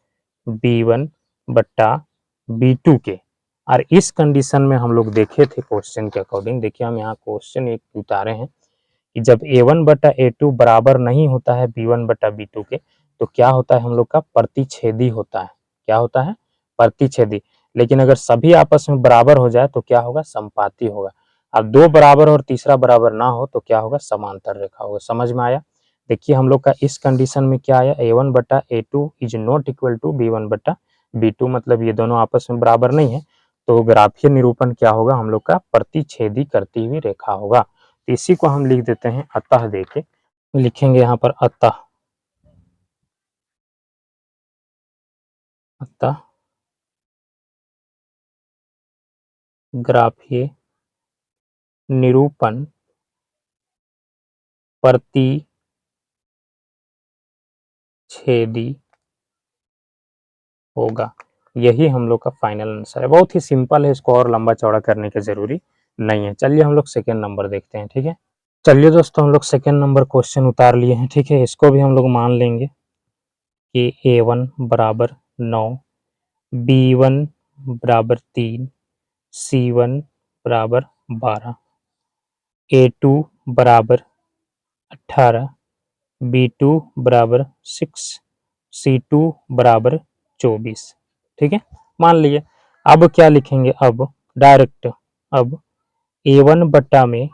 B1/B2 के। और इस कंडीशन में हम लोग देखे थे क्वेश्चन के अकॉर्डिंग, देखिए हम यहाँ क्वेश्चन एक उतारे हैं कि जब A1/A2 बराबर नहीं होता है B1/B2 के, तो क्या होता है, हम लोग का प्रतिच्छेदी होता है। क्या होता है, प्रतिच्छेदी। लेकिन अगर सभी आपस में बराबर हो जाए तो क्या होगा, संपाती होगा। अब 2 बराबर और तीसरा बराबर ना हो तो क्या होगा, समांतर रेखा होगा। समझ में आया। देखिए हम लोग का इस कंडीशन में क्या आया, A1/A2 is not equal to B1/B2, मतलब ये दोनों आपस में बराबर नहीं है, तो ग्राफीय निरूपण क्या होगा, हम लोग का प्रतिच्छेदी करती हुई रेखा होगा। इसी को हम लिख देते हैं अतः देके, लिखेंगे यहाँ पर अतः, अतः ग्राफीय निरूपण प्रतिच्छेदी होगा। यही हम लोग का फाइनल आंसर है। बहुत ही सिंपल है, इसको और लंबा चौड़ा करने की जरूरी नहीं है। चलिए हम लोग सेकेंड नंबर देखते हैं, ठीक है। चलिए दोस्तों, हम लोग सेकेंड नंबर क्वेश्चन उतार लिए हैं, ठीक है। इसको भी हम लोग मान लेंगे कि A1 बराबर 9, B1 बराबर 3, C1 बराबर 12, A2 बराबर 18, B2 बराबर 6, C2 बराबर 24, ठीक है, मान लिए। अब क्या लिखेंगे, अब डायरेक्ट, अब A1 बट्टा में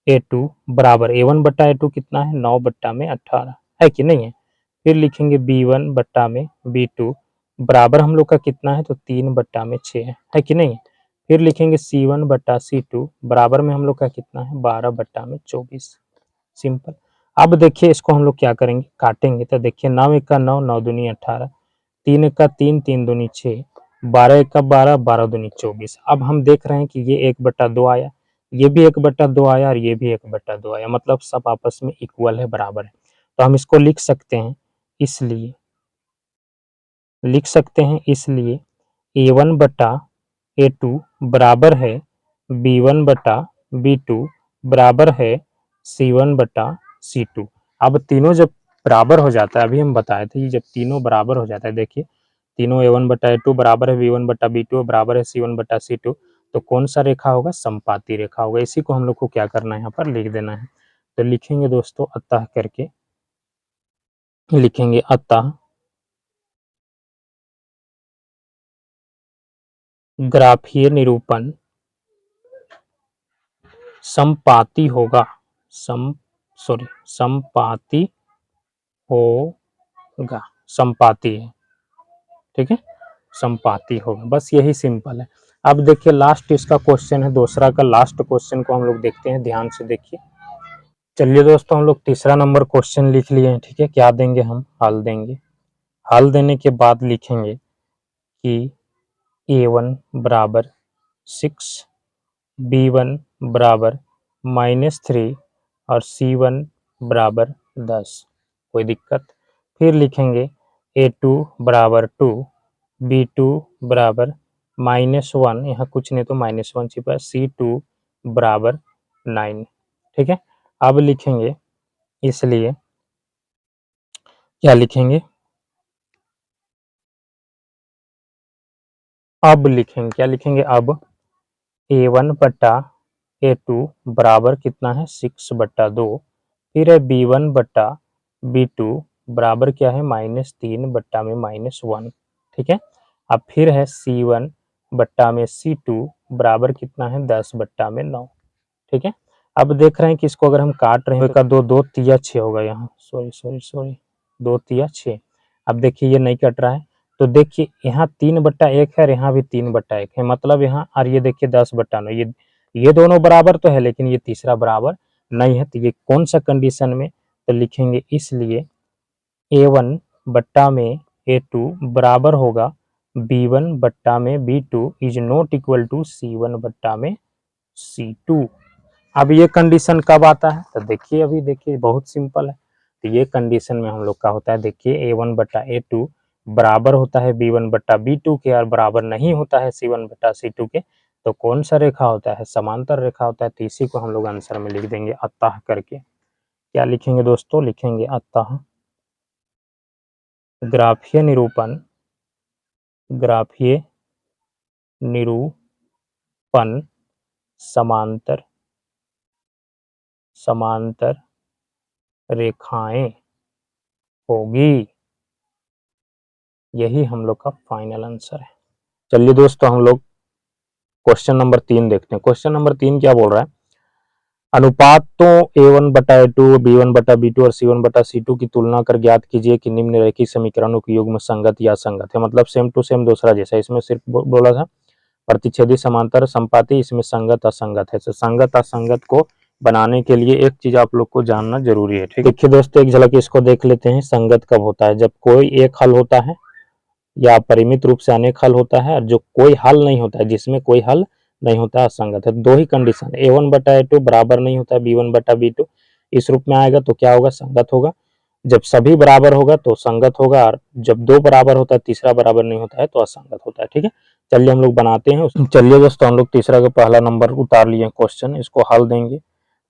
A2 बराबर, A1 बट्टा A2 कितना है, 9 बट्टा में 18 है कि नहीं है। फिर लिखेंगे B1 बट्टा में B2 बराबर हम लोग का कितना है, तो 3 बट्टा में 6 है कि नहीं। फिर लिखेंगे C1 बट्टा C2 बराबर में हम लोग का कितना है, 12 बट्टा में 24। सिंपल। अब देखिए इसको हम लोग क्या करेंगे, काटेंगे। तो देखिए 9 एक का 9, 9 दूनी 18, 3 एक का 3, 3 दूनी 6, 12 एक का 12, 12 दूनी 24। अब हम देख रहे हैं कि ये 1/2 आया, ये भी 1/2 आया और ये भी 1/2 आया, मतलब सब आपस में इक्वल है, बराबर है। तो हम इसको लिख सकते हैं, इसलिए लिख सकते हैं, इसलिए A1 बटा A2 बराबर है B1 बटा B2 बराबर है C1 बटा C2। अब तीनों जब बराबर हो जाता है, अभी हम बताए थे, जब तीनों बराबर हो जाता है, देखिए तीनों A1 बटा A2 बराबर है B1 बटा B2 बराबर है C1 बटा C2, तो कौन सा रेखा होगा, समपाती रेखा होगा। इसी को हम लोग को क्या करना है, यहाँ पर लिख देना है। तो लिखेंगे दोस्तों, अतः करके लिखेंगे, अतः ग्राफीय निरूपण समपाती होगा, समपाती होगा, समपाती है, ठीक है, समपाती होगा, बस यही सिंपल है। अब देखिए लास्ट इसका क्वेश्चन है, दूसरा का लास्ट क्वेश्चन को हम लोग देखते हैं, ध्यान से देखिए। चलिए दोस्तों, हम लोग तीसरा नंबर क्वेश्चन लिख लिए हैं, ठीक है। क्या देंगे, हम हल देंगे। हल देने के बाद लिखेंगे कि A1 बराबर 6, B1 बराबर -3 और C1 बराबर 10, कोई दिक्कत। फिर लिखेंगे A2 बराबर 2, B2 बराबर -1, यहाँ कुछ नहीं तो -1 छिपा है, C2 बराबर 9, ठीक है। अब लिखेंगे, इसलिए क्या लिखेंगे, अब लिखेंगे, क्या लिखेंगे, अब A1 बट्टा A2 बराबर कितना है, 6/2, फिर है B1 बट्टा B2 बराबर क्या है, -3 बट्टा में -1, ठीक है। अब फिर है C1 बट्टा में C2 बराबर कितना है, 10 बट्टा में 9, ठीक है। अब देख रहे हैं कि इसको अगर हम काट रहे हैं तो का 2 2 तिया 6 होगा, यहाँ सॉरी 2 तिया 6। अब देखिए ये नहीं कट रहा है, तो देखिए यहाँ 3/1 है और यहाँ भी 3/1 है, मतलब यहाँ, और ये देखिए 10/9, ये दोनों बराबर तो है, लेकिन ये तीसरा बराबर नहीं है। तो ये कौन सा कंडीशन में, तो लिखेंगे, इसलिए A1 बट्टा में A2 बराबर होगा B1 बट्टा में B2 is not equal to C1 बट्टा में C2। अब ये कंडीशन कब आता है, तो देखिए, अभी देखिए बहुत सिंपल है। तो ये कंडीशन में हम लोग का होता है, देखिए A1 बट्टा A2 बराबर होता है B1 बट्टा B2 के, और बराबर नहीं होता है C1 बट्टा C2 के। तो कौन सा रेखा होता है, समांतर रेखा होता है। तो इसी को हम लोग आंसर में लिख देंगे, अतः करके। क्या लिखेंगे दोस्तों, लिखेंगे अतः ग्राफीय निरूपण, ग्राफीय निरूपण समांतर समांतर रेखाएं होगी। यही हम लोग का फाइनल आंसर है। चलिए दोस्तों, हम लोग क्वेश्चन नंबर 3 देखते हैं। क्वेश्चन नंबर 3 क्या बोल रहा है, अनुपातों A1 बटा A2, B1 बटा B2 और C1 बटा C2 की तुलना कर ज्ञात कीजिए कि निम्नलिखित समीकरणों के युग्म संगत या असंगत है। मतलब सेम टू सेम दूसरा जैसा, इसमें सिर्फ बोला था प्रतिच्छेदी समांतर संपाती, इसमें संगत असंगत है। तो संगत असंगत को बनाने के लिए एक चीज आप लोग को जानना जरूरी है, ठीक है। देखिए दोस्तों, एक झलक इसको देख लेते हैं। संगत कब होता है, जब कोई एक हल होता है या परिमित रूप से अनेक हल होता है, और जो कोई हल नहीं होता है, जिसमें कोई हल नहीं होता, असंगत है। दो ही कंडीशन, A1/A2 बराबर नहीं होता है B1/B2, इस रूप में आएगा तो क्या होगा, संगत होगा। जब सभी बराबर होगा तो संगत होगा, और जब दो बराबर होता है, तीसरा बराबर नहीं होता है तो असंगत होता है। ठीक है, चलिए हम लोग बनाते हैं। चलिए दोस्तों, हम लोग तीसरा का पहला नंबर उतार लिए क्वेश्चन, इसको हल देंगे,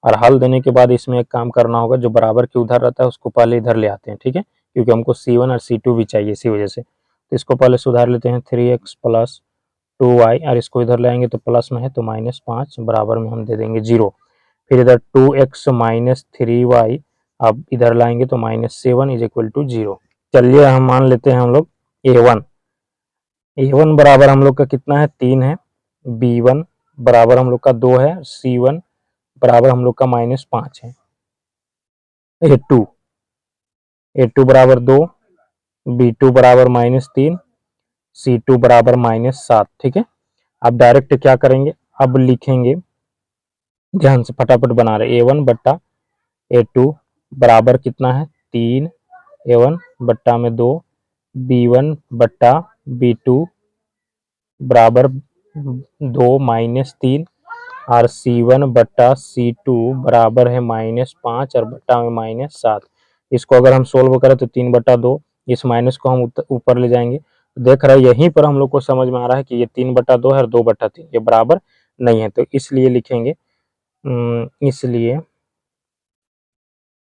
और हल देने के बाद इसमें एक काम करना होगा, जो बराबर के उधर रहता है उसको पहले इधर ले आते हैं। ठीक है, क्योंकि हमको C1 और C2 भी चाहिए, इसी वजह से। तो इसको पहले सुधार लेते हैं, 3x + 2y, और इसको इधर लाएंगे तो प्लस में है तो -5, बराबर में हम दे देंगे 0। फिर इधर 2x - 3y, अब इधर लाएंगे तो -7 = 0। चलिए हम मान लेते हैं हम लोग A1 बराबर हम लोग का कितना है, 3 है, B1 बराबर हम लोग का 2 है, C1 बराबर हम लोग का -5 है, A2 बराबर 2, B2 बराबर -3, C2 बराबर -7। ठीक है, अब डायरेक्ट क्या करेंगे, अब लिखेंगे, ध्यान से फटाफट बना रहे, A1/A2 बराबर कितना है, 3, A1 बट्टा में 2, B1/B2 बराबर 2 -3, और C1/C2 बराबर है -5 और बट्टा में -7। इसको अगर हम सोल्व करें तो 3/2, इस माइनस को हम ऊपर ले जाएंगे। देख रहे हैं यहीं पर हम लोग को समझ में आ रहा है कि ये 3/2 है और 2/3 ये बराबर नहीं है, तो इसलिए लिखेंगे,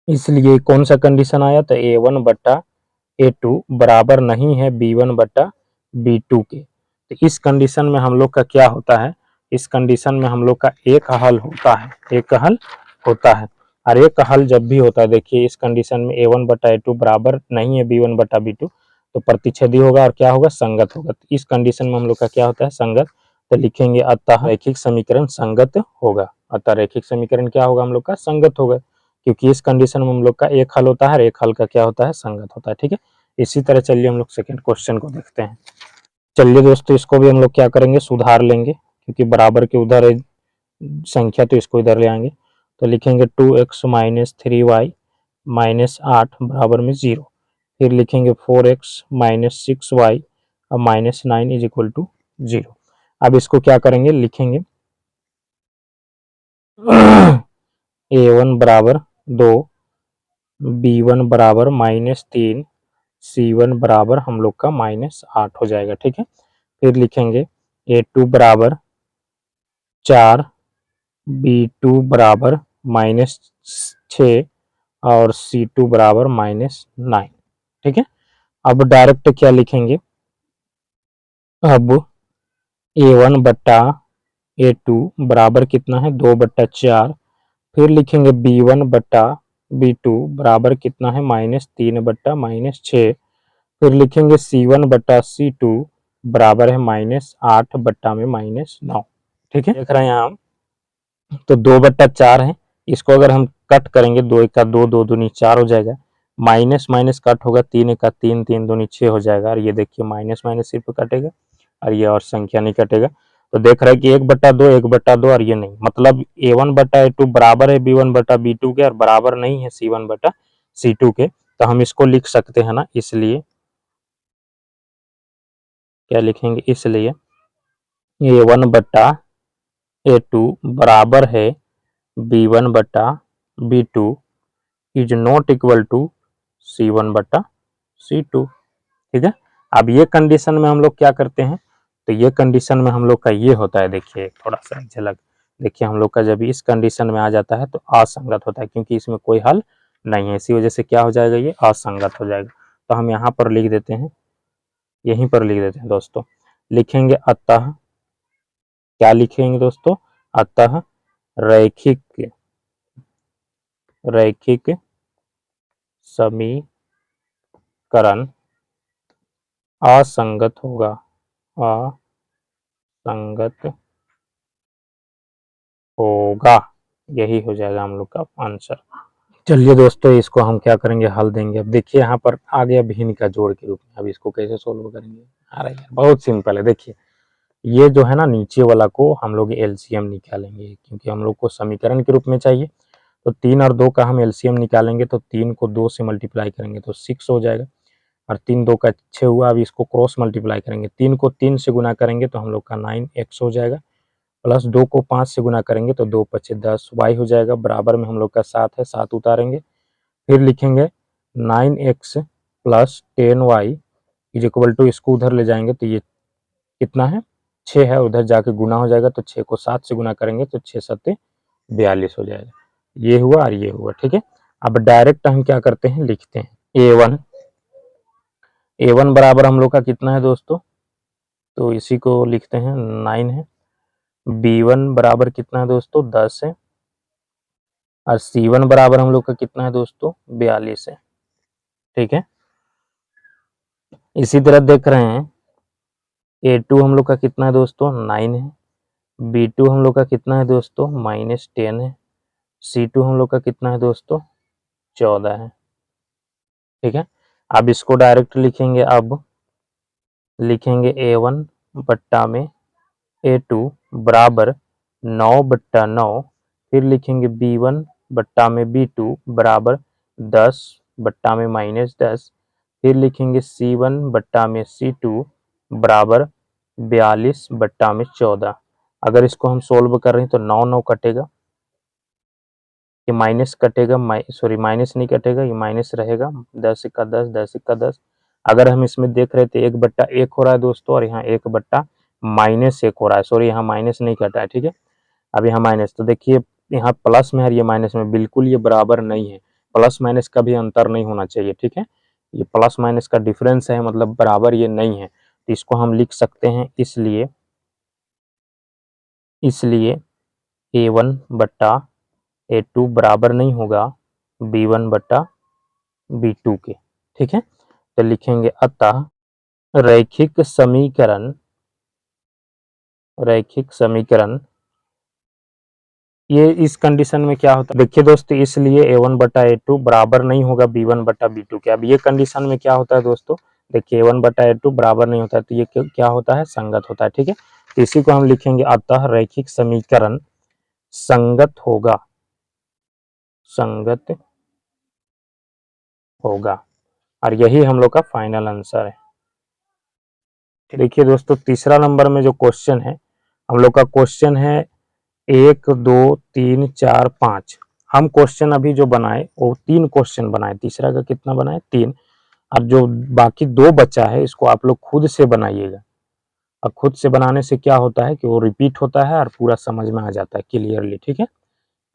इसलिए कौन सा कंडीशन आया, तो A1/A2 बराबर नहीं है B1/B2 के। तो इस कंडीशन में हम लोग का क्या होता है, इस कंडीशन में हम लोग का एक हल होता है, एक हल होता है। और एक हल जब भी होता है, देखिए इस कंडीशन में A1/A2 बराबर नहीं है B1/B2, तो प्रतिच्छेदी होगा और क्या होगा, संगत होगा। तो इस कंडीशन में हम लोग का क्या होता है, संगत। तो लिखेंगे अतः रैखिक समीकरण संगत होगा। अतः रैखिक समीकरण क्या होगा हम लोग का, संगत होगा, क्योंकि इस कंडीशन में हम लोग का एक हल होता है, एक हल का क्या होता है, संगत होता है। ठीक है, इसी तरह चलिए हम लोग सेकंड क्वेश्चन को देखते हैं। चलिए दोस्तों, इसको भी हम लोग क्या करेंगे, सुधार लेंगे, क्योंकि बराबर के उधर है संख्या तो इसको इधर ले आएंगे। तो लिखेंगे 2x - 3y -8 बराबर में 0। फिर लिखेंगे 4x - 6y और -9 = 0। अब इसको क्या करेंगे, लिखेंगे A1 बराबर 2, B1 बराबर -3, C1 बराबर हम लोग का -8 हो जाएगा। ठीक है, फिर लिखेंगे A2 बराबर 4, B2 बराबर -6 और C2 बराबर -9। ठीक है, अब डायरेक्ट क्या लिखेंगे, अब A1/A2 बराबर कितना है, 2/4। फिर लिखेंगे B1/B2 बराबर कितना है, -3/-6। फिर लिखेंगे C1/C2 बराबर है -8/-9। ठीक है, देख रहे हैं यहाँ हम, तो 2/4 है, इसको अगर हम कट करेंगे, 2 1 2, 2 दूनी 4 हो जाएगा, माइनस माइनस कट होगा, 3 1 3, 3 दूनी 6 हो जाएगा, और ये देखिए माइनस माइनस सिर्फ कटेगा और ये और संख्या नहीं कटेगा। तो देख रहे हैं कि 1/2 1/2 और ये नहीं, मतलब A1/A2 बराबर है B1/B2 के और बराबर नहीं है C1/C2 के। तो हम इसको लिख सकते हैं ना, इसलिए क्या लिखेंगे, इसलिए A1/A2 बराबर है B1/B2 is not equal to C1/C2। ठीक है, अब ये कंडीशन में हम लोग क्या करते हैं, तो ये कंडीशन में हम लोग का ये होता है, देखिए थोड़ा सा झलक, देखिए हम लोग का जब इस कंडीशन में आ जाता है तो असंगत होता है, क्योंकि इसमें कोई हल नहीं है, इसी वजह से क्या हो जाएगा, ये असंगत हो जाएगा। तो हम यहाँ पर लिख देते हैं, यहीं पर लिख देते हैं दोस्तों, लिखेंगे अतः, क्या लिखेंगे दोस्तों, अतः रैखिक समीकरण असंगत होगा, असंगत होगा, यही हो जाएगा हम लोग का आंसर। चलिए दोस्तों, इसको हम क्या करेंगे, हल देंगे। अब देखिए यहाँ पर आ गया भिन्न का जोड़ के रूप में, अब इसको कैसे सोल्व करेंगे, आ रहा है बहुत सिंपल है। देखिए ये जो है ना, नीचे वाला को हम लोग एलसीएम निकालेंगे, क्योंकि हम लोग को समीकरण के रूप में चाहिए। तो 3 और 2 का हम एलसीएम निकालेंगे, तो 3 को 2 से मल्टीप्लाई करेंगे तो 6 हो जाएगा, और 3 2 का 6 हुआ। अब इसको क्रॉस मल्टीप्लाई करेंगे, 3 को 3 से गुना करेंगे तो हम लोग का 9x हो जाएगा, प्लस 2 को 5 से गुना करेंगे तो 2 पचे 10, y हो जाएगा बराबर में हम लोग का 7 है, 7 उतारेंगे, फिर लिखेंगे 9x plus 10y is equal to, इसको उधर ले जाएंगे तो ये कितना है 6 है, उधर जाके गुना हो जाएगा तो 6 को 7 से गुना करेंगे तो 6 सत्ते 42 हो जाएगा। ये हुआ और ये हुआ, ठीक है। अब डायरेक्ट हम क्या करते हैं, लिखते हैं a1 बराबर हम लोग का कितना है दोस्तों, तो इसी को लिखते हैं 9 है। b1 बराबर कितना है दोस्तों 10 है, और c1 बराबर हम लोग का कितना है दोस्तों 42 है, ठीक है। इसी तरह देख रहे हैं a2 हम लोग का कितना है दोस्तों 9 है, b2 हम लोग का कितना है दोस्तों -10 है, c2 हम लोग का कितना है दोस्तों 14 है, ठीक है। अब इसको डायरेक्ट लिखेंगे, अब लिखेंगे a1 बट्टा में a2 बराबर 9/9, फिर लिखेंगे b1 बट्टा में b2 बराबर 10 बट्टा में -10, फिर लिखेंगे c1 बट्टा में c2 बराबर 42 बट्टा में 14। अगर इसको हम सोल्व कर रहे हैं तो 9 9 कटेगा, ये माइनस कटेगा, सॉरी माइनस नहीं कटेगा, ये माइनस रहेगा, 10 का 10, 10 का 10। अगर हम इसमें देख रहे थे 1/1 हो रहा है दोस्तों, और यहाँ 1/-1 हो रहा है, सॉरी यहाँ माइनस नहीं कटा है, ठीक है। अब यहाँ माइनस, तो देखिए यहाँ प्लस में है, ये माइनस में, बिल्कुल ये बराबर नहीं है, प्लस माइनस का भी अंतर नहीं होना चाहिए, ठीक है। ये प्लस माइनस का डिफरेंस है, मतलब बराबर ये नहीं है, तो इसको हम लिख सकते हैं, इसलिए a1 बट्टा a2 बराबर नहीं होगा b1 बट्टा b2 के, ठीक है। तो लिखेंगे अतः रैखिक समीकरण ये इस कंडीशन में क्या होता है, देखिए दोस्तों, इसलिए a1 बटा a2 बराबर नहीं होगा b1 बटा b2 के। अब ये कंडीशन में क्या होता है दोस्तों, देखिए a1 बटा a2 बराबर नहीं होता है, तो ये क्या होता है, संगत होता है, ठीक है। तो इसी को हम लिखेंगे अतः रैखिक समीकरण संगत होगा, और यही हम लोग का फाइनल आंसर है। देखिए दोस्तों, तीसरा नंबर में जो क्वेश्चन है, हम लोग का क्वेश्चन है 1 2 3 4 5। हम क्वेश्चन अभी जो बनाए वो 3 क्वेश्चन बनाए, तीसरा का कितना बनाए 3, और जो बाकी 2 बचा है इसको आप लोग खुद से बनाइएगा। और खुद से बनाने से क्या होता है कि वो रिपीट होता है और पूरा समझ में आ जाता है क्लियरली, ठीक है।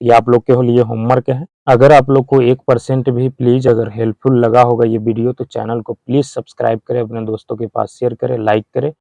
ये आप लोग के लिए होमवर्क है। अगर आप लोग को 1% भी प्लीज अगर हेल्पफुल लगा होगा ये वीडियो, तो चैनल को प्लीज सब्सक्राइब करें, अपने दोस्तों के पास शेयर करें, लाइक करें।